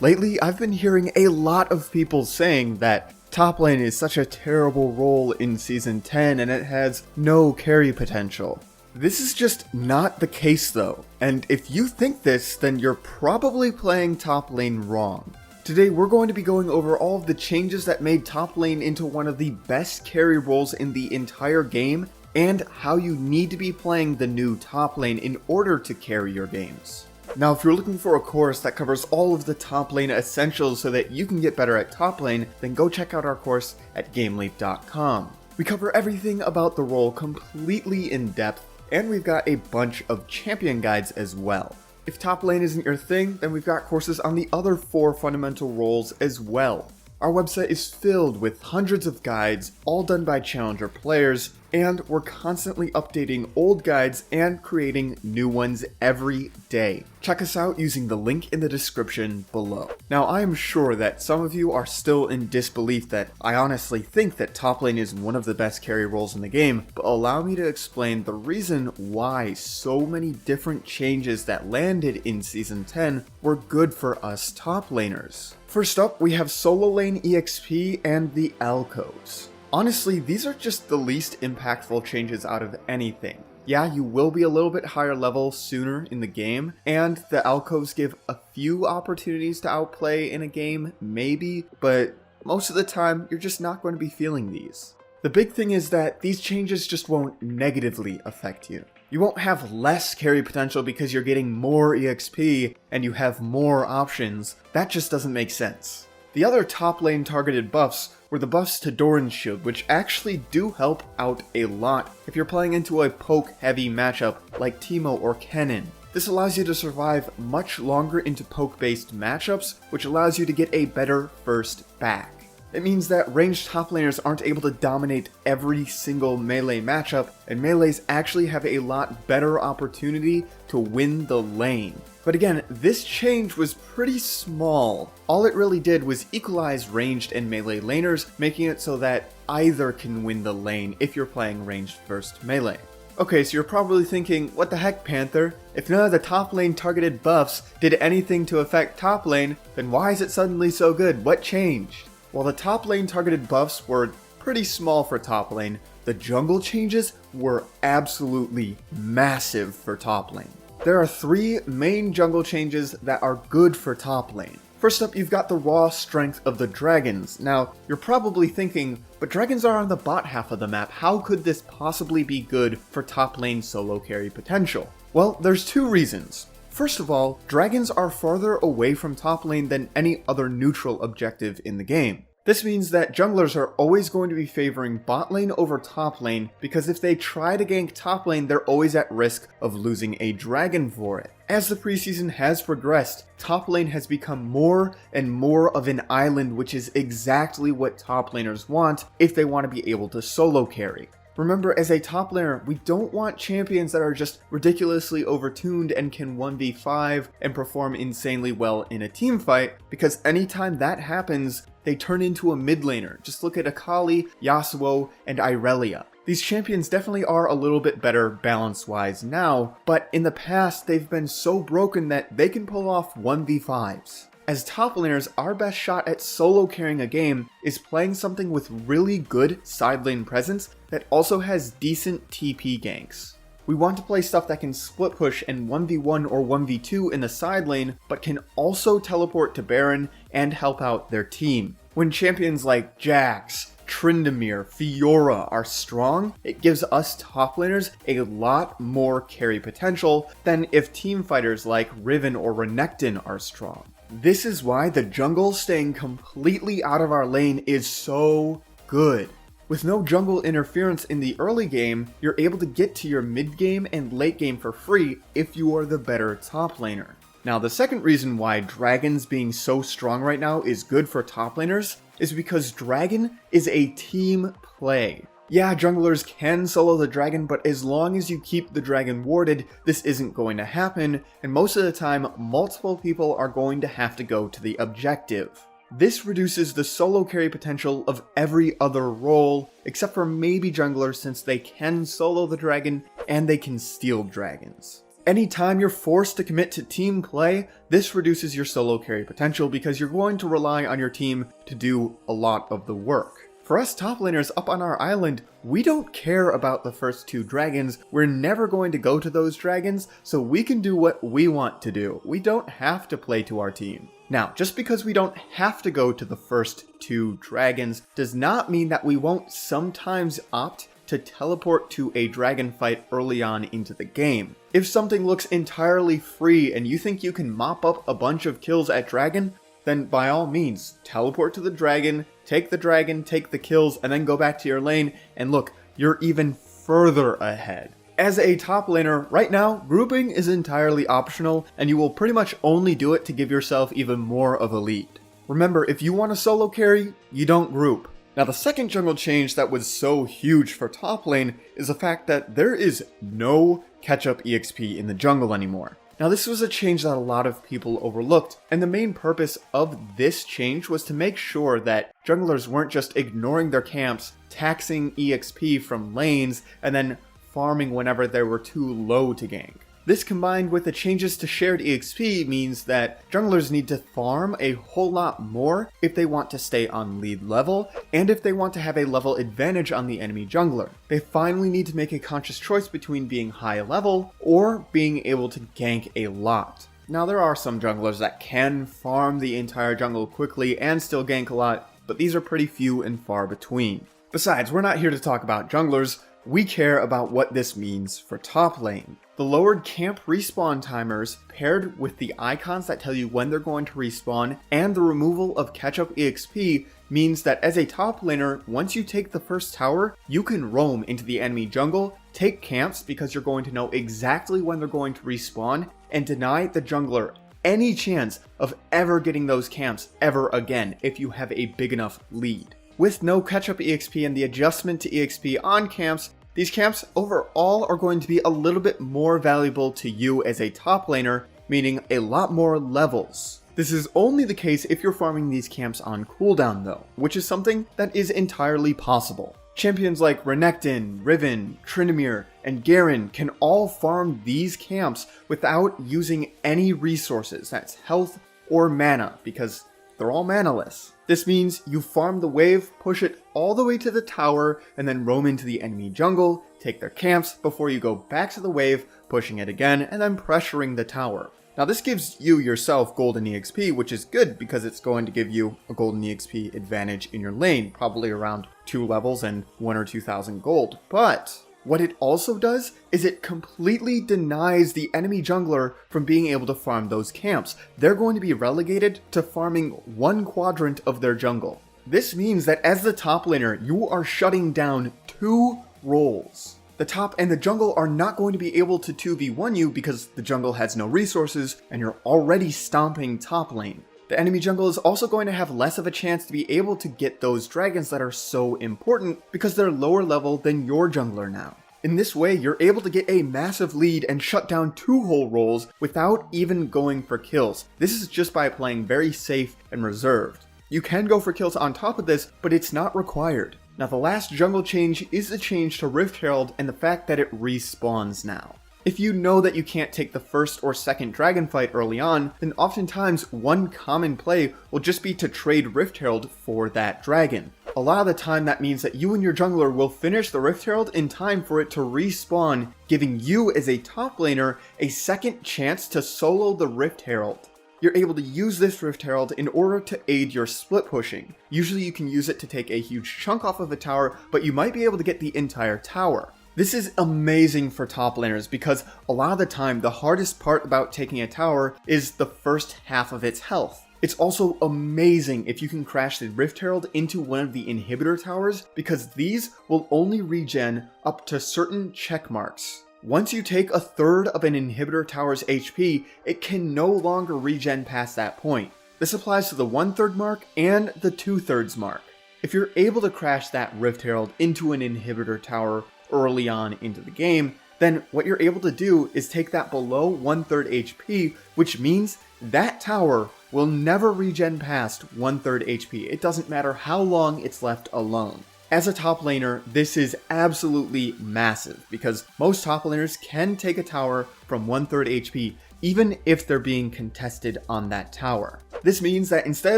Lately, I've been hearing a lot of people saying that top lane is such a terrible role in Season 10 and it has no carry potential. This is just not the case though, and if you think this, then you're probably playing top lane wrong. Today we're going to be going over all of the changes that made top lane into one of the best carry roles in the entire game, and how you need to be playing the new top lane in order to carry your games. Now, if you're looking for a course that covers all of the top lane essentials so that you can get better at top lane, then go check out our course at GameLeap.com. We cover everything about the role completely in depth, and we've got a bunch of champion guides as well. If top lane isn't your thing, then we've got courses on the other 4 fundamental roles as well. Our website is filled with hundreds of guides, all done by challenger players, and we're constantly updating old guides and creating new ones every day. Check us out using the link in the description below. Now, I am sure that some of you are still in disbelief that I honestly think that top lane is one of the best carry roles in the game, but allow me to explain the reason why so many different changes that landed in Season 10 were good for us top laners. First up, we have solo lane EXP and the alcoves. Honestly, these are just the least impactful changes out of anything. Yeah, you will be a little bit higher level sooner in the game, and the alcoves give a few opportunities to outplay in a game, maybe, but most of the time, you're just not going to be feeling these. The big thing is that these changes just won't negatively affect you. You won't have less carry potential because you're getting more EXP and you have more options. That just doesn't make sense. The other top lane targeted buffs were the buffs to Doran's shield, which actually do help out a lot if you're playing into a poke heavy matchup like Teemo or Kennen. This allows you to survive much longer into poke based matchups, which allows you to get a better first back. It means that ranged top laners aren't able to dominate every single melee matchup, and melees actually have a lot better opportunity to win the lane. But again, this change was pretty small. All it really did was equalize ranged and melee laners, making it so that either can win the lane if you're playing ranged versus melee. Okay, so you're probably thinking, what the heck, Panther? If none of the top lane targeted buffs did anything to affect top lane, then why is it suddenly so good? What changed? While the top lane targeted buffs were pretty small for top lane, the jungle changes were absolutely massive for top lane. There are 3 main jungle changes that are good for top lane. First up, you've got the raw strength of the dragons. Now, you're probably thinking, but dragons are on the bot half of the map, how could this possibly be good for top lane solo carry potential? Well, there's 2 reasons. First of all, dragons are farther away from top lane than any other neutral objective in the game. This means that junglers are always going to be favoring bot lane over top lane, because if they try to gank top lane, they're always at risk of losing a dragon for it. As the preseason has progressed, top lane has become more and more of an island, which is exactly what top laners want if they want to be able to solo carry. Remember, as a top laner, we don't want champions that are just ridiculously overtuned and can 1v5 and perform insanely well in a team fight, because anytime that happens, they turn into a mid laner. Just look at Akali, Yasuo, and Irelia. These champions definitely are a little bit better balance-wise now, but in the past they've been so broken that they can pull off 1v5s. As top laners, our best shot at solo carrying a game is playing something with really good side lane presence that also has decent TP ganks. We want to play stuff that can split push and 1v1 or 1v2 in the side lane, but can also teleport to Baron and help out their team. When champions like Jax, Tryndamere, Fiora are strong, it gives us top laners a lot more carry potential than if team fighters like Riven or Renekton are strong. This is why the jungle staying completely out of our lane is so good. With no jungle interference in the early game, you're able to get to your mid game and late game for free if you are the better top laner. Now, the second reason why dragons being so strong right now is good for top laners is because dragon is a team play. Yeah, junglers can solo the dragon, but as long as you keep the dragon warded, this isn't going to happen, and most of the time, multiple people are going to have to go to the objective. This reduces the solo carry potential of every other role, except for maybe junglers, since they can solo the dragon and they can steal dragons. Anytime you're forced to commit to team play, this reduces your solo carry potential because you're going to rely on your team to do a lot of the work. For us top laners up on our island, we don't care about the first 2 dragons. We're never going to go to those dragons, so we can do what we want to do. We don't have to play to our team. Now, just because we don't have to go to the first 2 dragons does not mean that we won't sometimes opt to teleport to a dragon fight early on into the game. If something looks entirely free and you think you can mop up a bunch of kills at dragon, then by all means, teleport to the dragon, take the kills, and then go back to your lane, and look, you're even further ahead. As a top laner, right now, grouping is entirely optional, and you will pretty much only do it to give yourself even more of a lead. Remember, if you want a solo carry, you don't group. Now, the second jungle change that was so huge for top lane is the fact that there is no catch-up EXP in the jungle anymore. Now, this was a change that a lot of people overlooked, and the main purpose of this change was to make sure that junglers weren't just ignoring their camps, taxing EXP from lanes, and then farming whenever they were too low to gank. This combined with the changes to shared EXP means that junglers need to farm a whole lot more if they want to stay on lead level, and if they want to have a level advantage on the enemy jungler. They finally need to make a conscious choice between being high level or being able to gank a lot. Now, there are some junglers that can farm the entire jungle quickly and still gank a lot, but these are pretty few and far between. Besides, we're not here to talk about junglers, we care about what this means for top lane. The lowered camp respawn timers, paired with the icons that tell you when they're going to respawn, and the removal of catch-up EXP, means that as a top laner, once you take the first tower, you can roam into the enemy jungle, take camps because you're going to know exactly when they're going to respawn, and deny the jungler any chance of ever getting those camps ever again if you have a big enough lead. With no catch-up EXP and the adjustment to EXP on camps, these camps overall are going to be a little bit more valuable to you as a top laner, meaning a lot more levels. This is only the case if you're farming these camps on cooldown though, which is something that is entirely possible. Champions like Renekton, Riven, Tryndamere, and Garen can all farm these camps without using any resources, that's health or mana, because they're all manaless. This means you farm the wave, push it all the way to the tower, and then roam into the enemy jungle, take their camps before you go back to the wave, pushing it again, and then pressuring the tower. Now, this gives you yourself golden EXP, which is good because it's going to give you a golden EXP advantage in your lane, probably around 2 levels and 1 or 2,000 gold. But what it also does is it completely denies the enemy jungler from being able to farm those camps. They're going to be relegated to farming 1 quadrant of their jungle. This means that as the top laner, you are shutting down 2 roles. The top and the jungle are not going to be able to 2v1 you because the jungle has no resources and you're already stomping top lane. The enemy jungle is also going to have less of a chance to be able to get those dragons that are so important because they're lower level than your jungler now. In this way, you're able to get a massive lead and shut down 2 whole roles without even going for kills. This is just by playing very safe and reserved. You can go for kills on top of this, but it's not required. Now, the last jungle change is the change to Rift Herald and the fact that it respawns now. If you know that you can't take the first or second dragon fight early on, then oftentimes one common play will just be to trade Rift Herald for that dragon. A lot of the time that means that you and your jungler will finish the Rift Herald in time for it to respawn, giving you as a top laner a second chance to solo the Rift Herald. You're able to use this Rift Herald in order to aid your split pushing. Usually you can use it to take a huge chunk off of a tower, but you might be able to get the entire tower. This is amazing for top laners because a lot of the time the hardest part about taking a tower is the first half of its health. It's also amazing if you can crash the Rift Herald into one of the inhibitor towers because these will only regen up to certain check marks. Once you take a third of an inhibitor tower's HP, it can no longer regen past that point. This applies to the 1/3 mark and the 2/3 mark. If you're able to crash that Rift Herald into an inhibitor tower early on into the game, then what you're able to do is take that below 1/3 HP, which means that tower will never regen past 1/3 HP. It doesn't matter how long it's left alone. As a top laner, this is absolutely massive, because most top laners can take a tower from 1/3 HP, even if they're being contested on that tower. This means that instead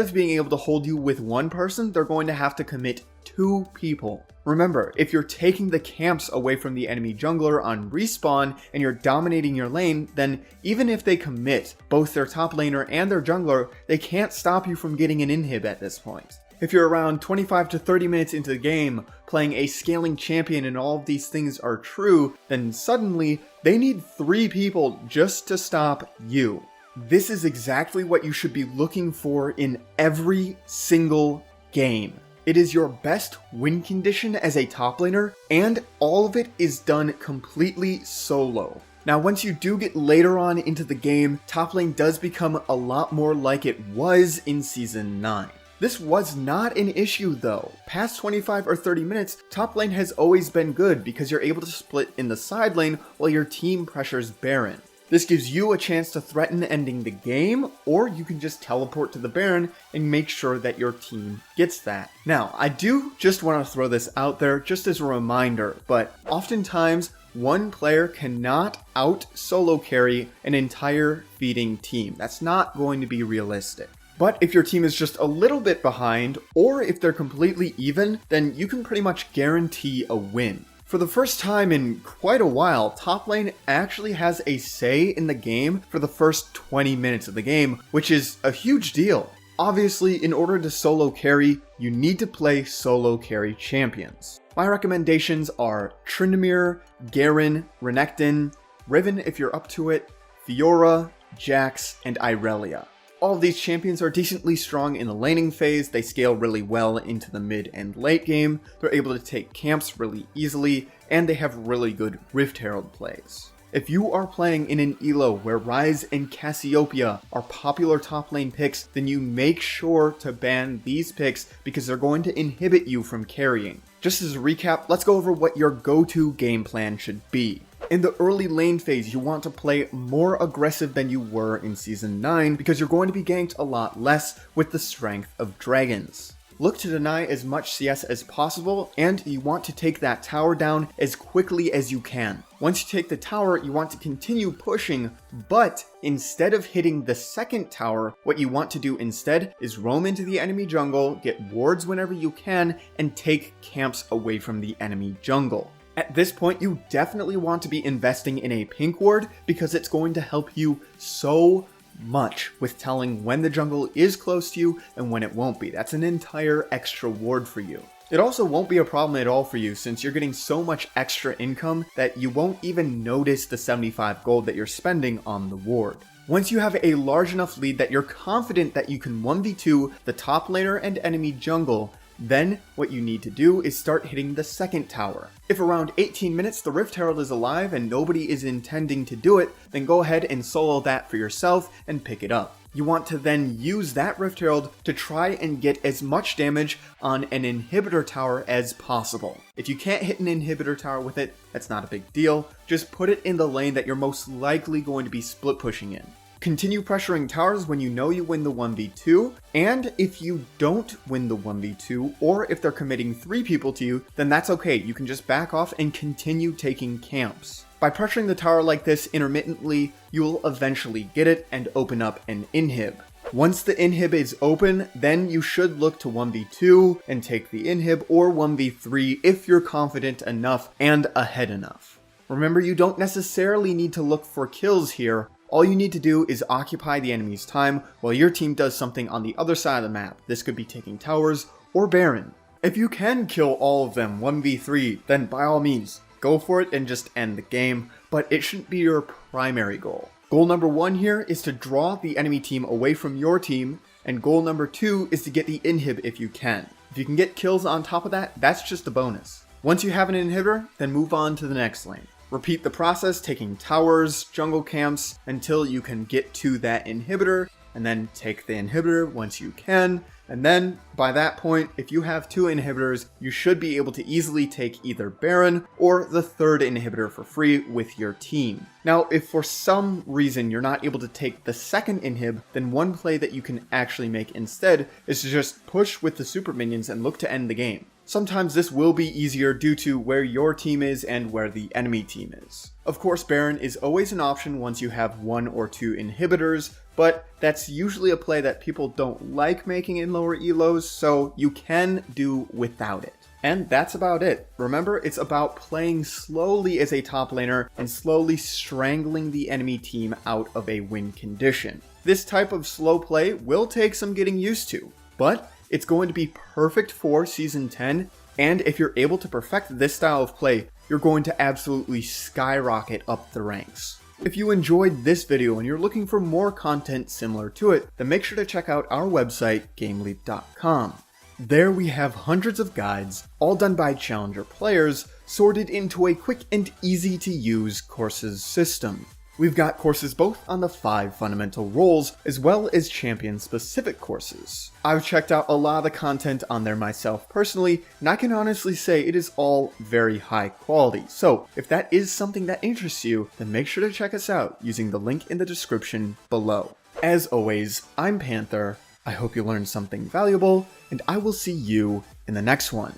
of being able to hold you with one person, they're going to have to commit 2 people. Remember, if you're taking the camps away from the enemy jungler on respawn and you're dominating your lane, then even if they commit both their top laner and their jungler, they can't stop you from getting an inhib at this point. If you're around 25 to 30 minutes into the game, playing a scaling champion and all of these things are true, then suddenly they need 3 people just to stop you. This is exactly what you should be looking for in every single game. It is your best win condition as a top laner, and all of it is done completely solo. Now, once you do get later on into the game, top lane does become a lot more like it was in Season 9. This was not an issue though. Past 25 or 30 minutes, top lane has always been good because you're able to split in the side lane while your team pressures Baron. This gives you a chance to threaten ending the game, or you can just teleport to the Baron and make sure that your team gets that. Now, I do just want to throw this out there just as a reminder, but oftentimes one player cannot out solo carry an entire feeding team. That's not going to be realistic. But if your team is just a little bit behind, or if they're completely even, then you can pretty much guarantee a win. For the first time in quite a while, top lane actually has a say in the game for the first 20 minutes of the game, which is a huge deal. Obviously, in order to solo carry, you need to play solo carry champions. My recommendations are Tryndamere, Garen, Renekton, Riven if you're up to it, Fiora, Jax, and Irelia. All of these champions are decently strong in the laning phase, they scale really well into the mid and late game, they're able to take camps really easily, and they have really good Rift Herald plays. If you are playing in an elo where Ryze and Cassiopeia are popular top lane picks, then you make sure to ban these picks because they're going to inhibit you from carrying. Just as a recap, let's go over what your go-to game plan should be. In the early lane phase, you want to play more aggressive than you were in Season 9 because you're going to be ganked a lot less with the strength of dragons. Look to deny as much CS as possible, and you want to take that tower down as quickly as you can. Once you take the tower, you want to continue pushing, but instead of hitting the second tower, what you want to do instead is roam into the enemy jungle, get wards whenever you can, and take camps away from the enemy jungle. At this point, you definitely want to be investing in a pink ward because it's going to help you so much with telling when the jungle is close to you and when it won't be. That's an entire extra ward for you. It also won't be a problem at all for you since you're getting so much extra income that you won't even notice the 75 gold that you're spending on the ward. Once you have a large enough lead that you're confident that you can 1v2 the top laner and enemy jungle, then what you need to do is start hitting the second tower. If around 18 minutes the Rift Herald is alive and nobody is intending to do it, then go ahead and solo that for yourself and pick it up. You want to then use that Rift Herald to try and get as much damage on an inhibitor tower as possible. If you can't hit an inhibitor tower with it, that's not a big deal. Just put it in the lane that you're most likely going to be split pushing in. Continue pressuring towers when you know you win the 1v2, and if you don't win the 1v2, or if they're committing 3 people to you, then that's okay, you can just back off and continue taking camps. By pressuring the tower like this intermittently, you'll eventually get it and open up an inhib. Once the inhib is open, then you should look to 1v2 and take the inhib, or 1v3 if you're confident enough and ahead enough. Remember, you don't necessarily need to look for kills here. All you need to do is occupy the enemy's time while your team does something on the other side of the map. This could be taking towers or Baron. If you can kill all of them 1v3, then by all means, go for it and just end the game, but it shouldn't be your primary goal. Goal number 1 here is to draw the enemy team away from your team, and goal number 2 is to get the inhib if you can. If you can get kills on top of that, that's just a bonus. Once you have an inhibitor, then move on to the next lane. Repeat the process, taking towers, jungle camps, until you can get to that inhibitor, and then take the inhibitor once you can, and then, by that point, if you have 2 inhibitors, you should be able to easily take either Baron or the 3rd inhibitor for free with your team. Now, if for some reason you're not able to take the 2nd inhib, then one play that you can actually make instead is to just push with the super minions and look to end the game. Sometimes this will be easier due to where your team is and where the enemy team is. Of course, Baron is always an option once you have 1 or 2 inhibitors, but that's usually a play that people don't like making in lower elos, so you can do without it. And that's about it. Remember, it's about playing slowly as a top laner and slowly strangling the enemy team out of a win condition. This type of slow play will take some getting used to, but it's going to be perfect for Season 10, and if you're able to perfect this style of play, you're going to absolutely skyrocket up the ranks. If you enjoyed this video and you're looking for more content similar to it, then make sure to check out our website, GameLeap.com. There we have hundreds of guides, all done by challenger players, sorted into a quick and easy to use courses system. We've got courses both on the 5 fundamental roles, as well as champion-specific courses. I've checked out a lot of the content on there myself personally, and I can honestly say it is all very high quality. So, if that is something that interests you, then make sure to check us out using the link in the description below. As always, I'm Panther, I hope you learned something valuable, and I will see you in the next one.